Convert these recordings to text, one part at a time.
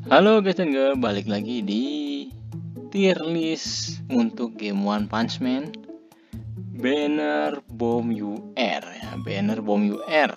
Halo guys dan girl, balik lagi di tier list untuk game One Punch Man Banner Bomb UR ya, Banner Bomb UR.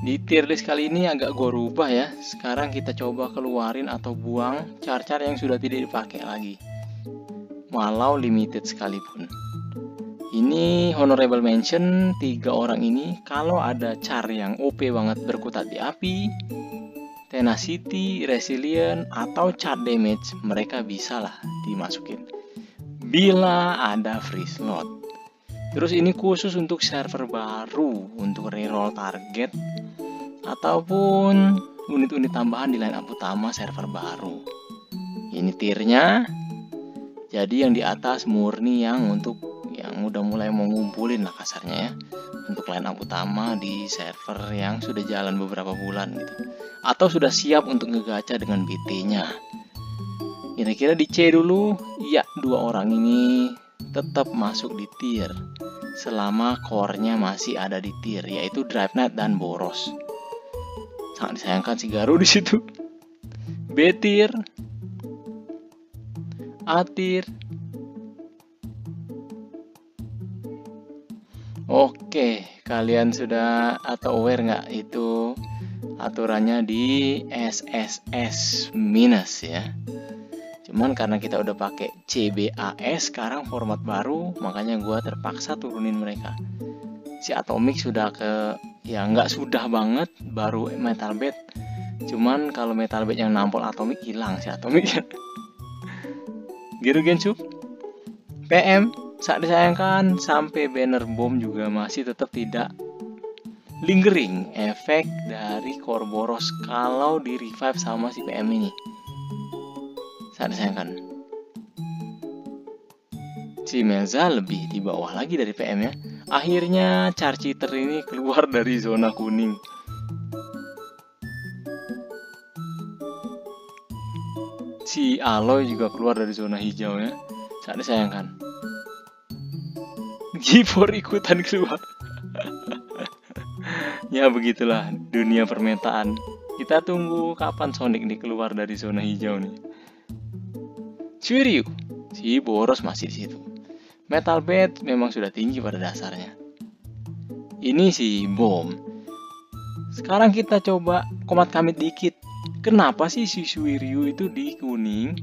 Di tier list kali ini agak gue rubah ya. Sekarang kita coba keluarin atau buang char-char yang sudah tidak dipakai lagi, walau limited sekalipun. Ini honorable mention 3 orang ini. Kalau ada char yang OP banget berkutat di api, tenacity, resilient, atau chart damage, mereka bisa lah dimasukin bila ada free slot. Terus ini khusus untuk server baru, untuk reroll target ataupun unit-unit tambahan di lineup utama server baru. Ini tiernya. Jadi yang di atas murni yang untuk yang udah mulai mau ngumpulin lah kasarnya ya, untuk lineup utama di server yang sudah jalan beberapa bulan gitu, atau sudah siap untuk ngegacha dengan BT-nya. Kira-kira di C dulu, ya 2 orang ini tetap masuk di tier selama core-nya masih ada di tier, yaitu Drive Knight dan Boros. Sangat disayangkan si Garu di situ. B tier, A tier. Oke, kalian sudah atau aware nggak itu aturannya di SSS minus ya. Cuman karena kita udah pakai CBAS sekarang format baru, makanya gua terpaksa turunin mereka. Si Atomic sudah ke ya nggak sudah banget, baru Metal Bed. Cuman kalau Metal Bed yang nampol Atomic hilang si Atomic. Giru Genshu PM saat disayangkan, sampai Banner Bomb juga masih tetap tidak lingering efek dari core Boros kalau di revive sama si PM ini. Saat disayangkan, si Melza lebih di bawah lagi dari PM ya. Akhirnya char cheater ini keluar dari zona kuning. Si Aloy juga keluar dari zona hijau ya. Saat disayangkan, G4 ikutan keluar. Ya begitulah dunia permetaan. Kita tunggu kapan Sonic nih keluar dari zona hijau nih. Shiryu, si Boros masih di situ. Metal Bed memang sudah tinggi pada dasarnya. Ini si Bomb. Sekarang kita coba komat kamit dikit. Kenapa sih si Shiryu itu di kuning,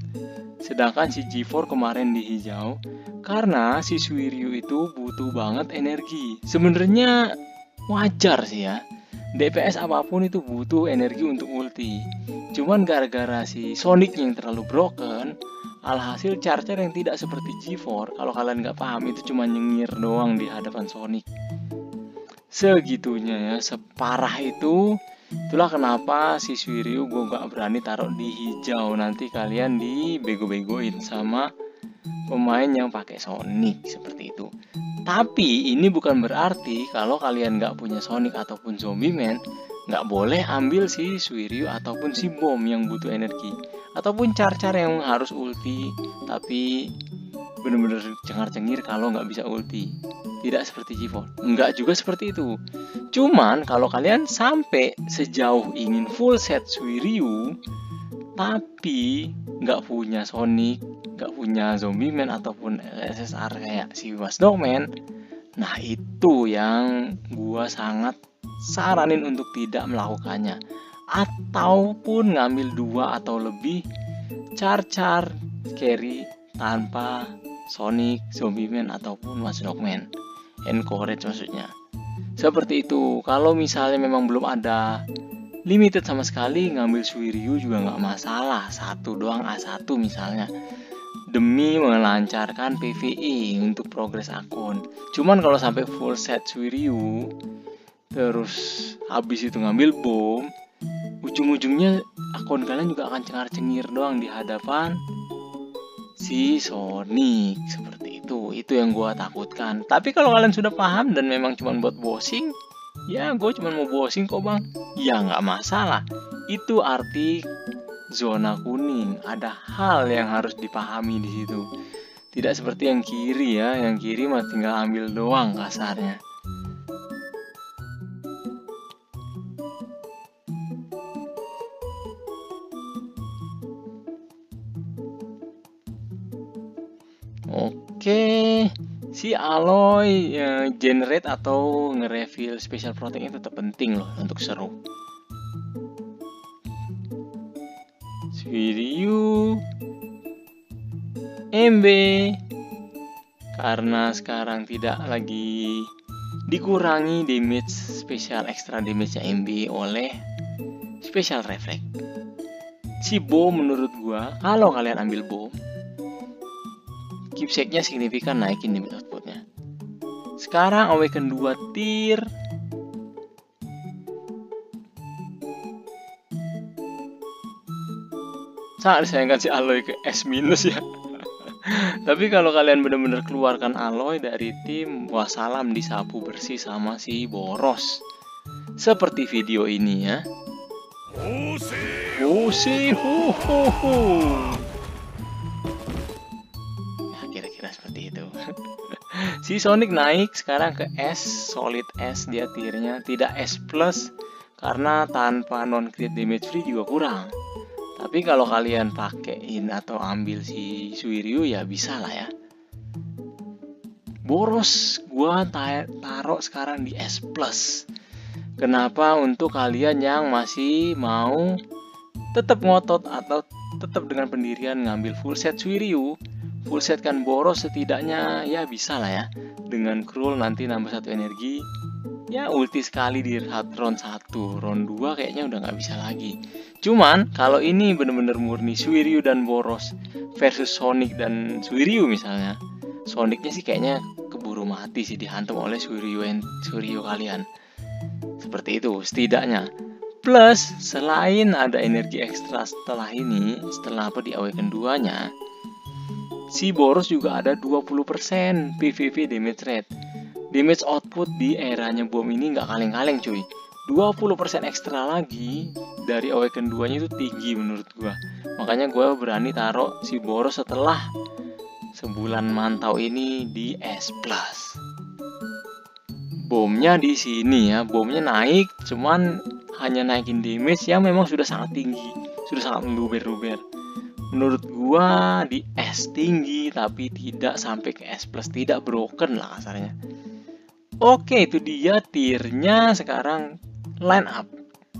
sedangkan si G4 kemarin di hijau? Karena si Shiryu itu butuh banget energi. Sebenarnya wajar sih ya. DPS apapun itu butuh energi untuk ulti. Cuman gara-gara si Sonic yang terlalu broken, alhasil char-char yang tidak seperti G4, kalau kalian nggak paham itu cuma nyengir doang di hadapan Sonic. Segitunya ya, separah itu. Itulah kenapa si Shiryu gue gak berani taruh di hijau. Nanti kalian dibego-begoin sama pemain yang pakai Sonic seperti itu. Tapi ini bukan berarti kalau kalian gak punya Sonic ataupun Zombie Man, gak boleh ambil si Shiryu ataupun si Bomb yang butuh energi, ataupun char-char yang harus ulti tapi bener-bener cengar-cengir kalau nggak bisa ulti. Tidak seperti G4, nggak juga seperti itu. Cuman kalau kalian sampai sejauh ingin full set Shiryu tapi nggak punya Sonic, nggak punya Zombie Man ataupun SSR kayak si Was Dogman, nah itu yang gua sangat saranin untuk tidak melakukannya, ataupun ngambil 2 atau lebih char-char carry tanpa Sonic, Zombie Man ataupun Was Dogman. Encourage maksudnya. Seperti itu. Kalau misalnya memang belum ada limited sama sekali, ngambil Shiryu juga nggak masalah. 1 doang A1 misalnya, demi melancarkan PvE untuk progres akun. Cuman kalau sampai full set Shiryu terus habis itu ngambil bom, ujung-ujungnya akun kalian juga akan cengar-cengir doang di hadapan si Sonic. Seperti itu yang gue takutkan. Tapi kalau kalian sudah paham dan memang cuma buat bossing, ya gue cuma mau bossing kok bang, ya nggak masalah. Itu arti zona kuning. Ada hal yang harus dipahami di situ. Tidak seperti yang kiri ya, yang kiri mah tinggal ambil doang kasarnya. Oke, si Aloy generate atau nge-reveal special protein itu tetap penting loh untuk seru. Suiryu, MB, karena sekarang tidak lagi dikurangi damage special extra damage-nya MB oleh special reflect. Si bom menurut gua, kalau kalian ambil bom, keepsake-nya signifikan naikin damage output-nya. Sekarang awaken 2 tier. Sangat disayangkan si Aloy ke S- ya. Tapi kalau kalian benar-benar keluarkan Aloy dari tim, wassalam disapu bersih sama si Boros. Seperti video ini ya. Nah, kira-kira seperti itu. Si Sonic naik sekarang ke S, solid S dia tiernya, tidak S plus karena tanpa non crit damage free juga kurang. Tapi kalau kalian pakein atau ambil si Suiryu ya bisa lah ya. Boros gua taruh sekarang di S plus. Kenapa? Untuk kalian yang masih mau tetap ngotot atau tetap dengan pendirian ngambil full set Suiryu, full set kan Boros setidaknya ya bisa lah ya. Dengan Krul nanti nambah 1 energi, ya ulti sekali di round 1, round 2 kayaknya udah nggak bisa lagi. Cuman kalau ini bener-bener murni Suiryu dan Boros versus Sonic dan Suiryu misalnya, Sonicnya sih kayaknya keburu mati sih, dihantam oleh Suiryu kalian. Seperti itu setidaknya. Plus selain ada energi ekstra setelah ini, setelah di awaken 2-nya, si Boros juga ada 20% PVP damage rate. Damage output di eranya bom ini nggak kaleng-kaleng cuy. 20% ekstra lagi dari awaken 2-nya itu tinggi menurut gua. Makanya gua berani taruh si Boros setelah sebulan mantau ini di S+. Bomnya di sini ya, bomnya naik, cuman hanya naikin damage yang memang sudah sangat tinggi, sudah sangat meluber-luber. Menurut gua di S tinggi tapi tidak sampai ke S+, tidak broken lah kasarnya. Oke, itu dia tiernya. Sekarang line up.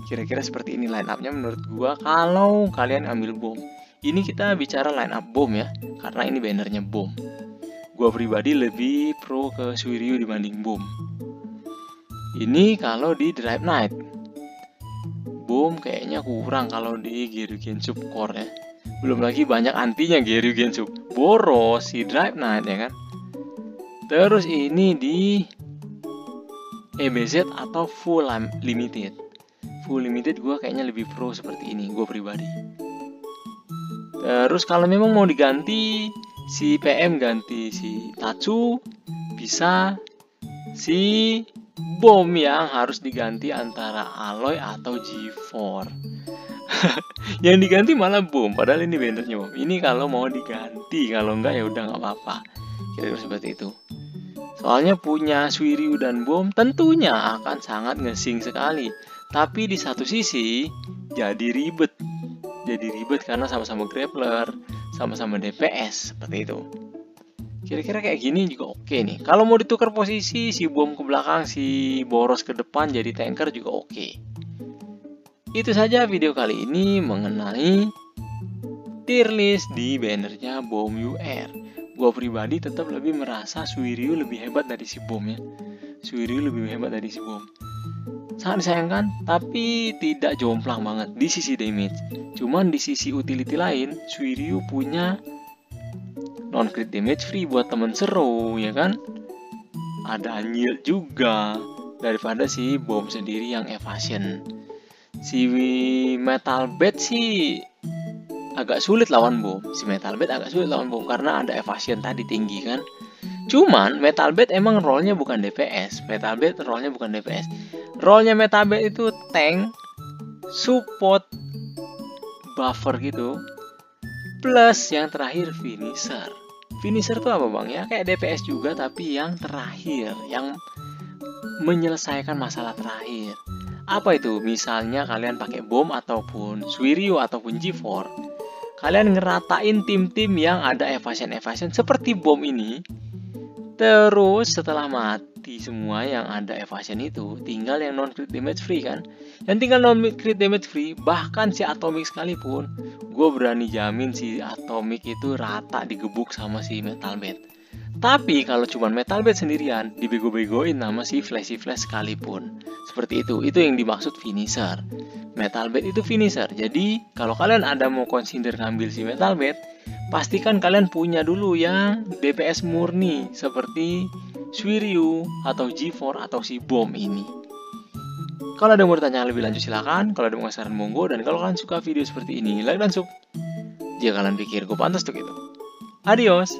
Kira-kira seperti ini line up-nya menurut gua kalau kalian ambil bom. Ini kita bicara line up bom ya, karena ini bannernya bom. Gua pribadi lebih pro ke Suiryu dibanding bom. Ini kalau di Drive Knight. Bom kayaknya kurang kalau di Gerugen Sub Core ya. Belum lagi banyak antinya Gerugen Sub. Boros si Drive Knight ya kan. Terus ini di EBZ atau Full Limited. Full Limited gue kayaknya lebih pro seperti ini, gue pribadi. Terus kalau memang mau diganti si PM, ganti si Tatsu, bisa. Si bom yang harus diganti antara Aloy atau G4. Yang diganti malah bom, padahal ini bannernya bom. Ini kalau mau diganti, kalau enggak ya udah nggak apa-apa. Kira-kira seperti itu. Soalnya punya Suiryu dan bom tentunya akan sangat ngesing sekali. Tapi di satu sisi jadi ribet. Jadi ribet karena sama-sama grappler, sama-sama DPS seperti itu. Kira-kira kayak gini juga oke nih. Kalau mau ditukar posisi, si bom ke belakang, si Boros ke depan jadi tanker juga oke. Itu saja video kali ini mengenai tier list di bannernya bom UR. Gua pribadi tetap lebih merasa Suiryu lebih hebat dari si bom ya. Suiryu lebih hebat dari si bom. Sangat disayangkan, tapi tidak jomplang banget di sisi damage. Cuman di sisi utility lain, Suiryu punya non-crit damage free buat temen seru ya kan. Ada yield juga daripada si bom sendiri yang evasion. Si Metal Bed sih agak sulit lawan bom. Si Metal Bed agak sulit lawan bom karena ada evasion tadi tinggi kan. Cuman Metal Bed emang role-nya bukan DPS. Metal Bed role-nya bukan DPS. Role-nya Metal Bed itu tank, support, buffer gitu. Plus yang terakhir finisher. Finisher tuh apa bang? Ya kayak DPS juga tapi yang terakhir, yang menyelesaikan masalah terakhir. Apa itu? Misalnya kalian pakai bom ataupun Suiryu ataupun G4, kalian ngeratain tim-tim yang ada evasion seperti bom ini. Terus setelah mati semua yang ada evasion itu, tinggal yang non crit damage free kan. Yang tinggal non crit damage free, bahkan si Atomic sekalipun, gue berani jamin si Atomic itu rata digebuk sama si Metal Bat. Tapi kalau cuma Metal Bat sendirian, dibego-begoin sama si Flashy Flash sekalipun. Seperti itu yang dimaksud finisher. Metal Bat itu finisher. Jadi kalau kalian ada mau consider ngambil si Metal Bat, pastikan kalian punya dulu yang DPS murni seperti Suiryu atau G4 atau si bom ini. Kalau ada yang mau bertanya lebih lanjut silakan. Kalau ada yang mau saran monggo. Dan kalau kalian suka video seperti ini, like dan sub. Jika kalian pikir gue pantas untuk itu. Adios.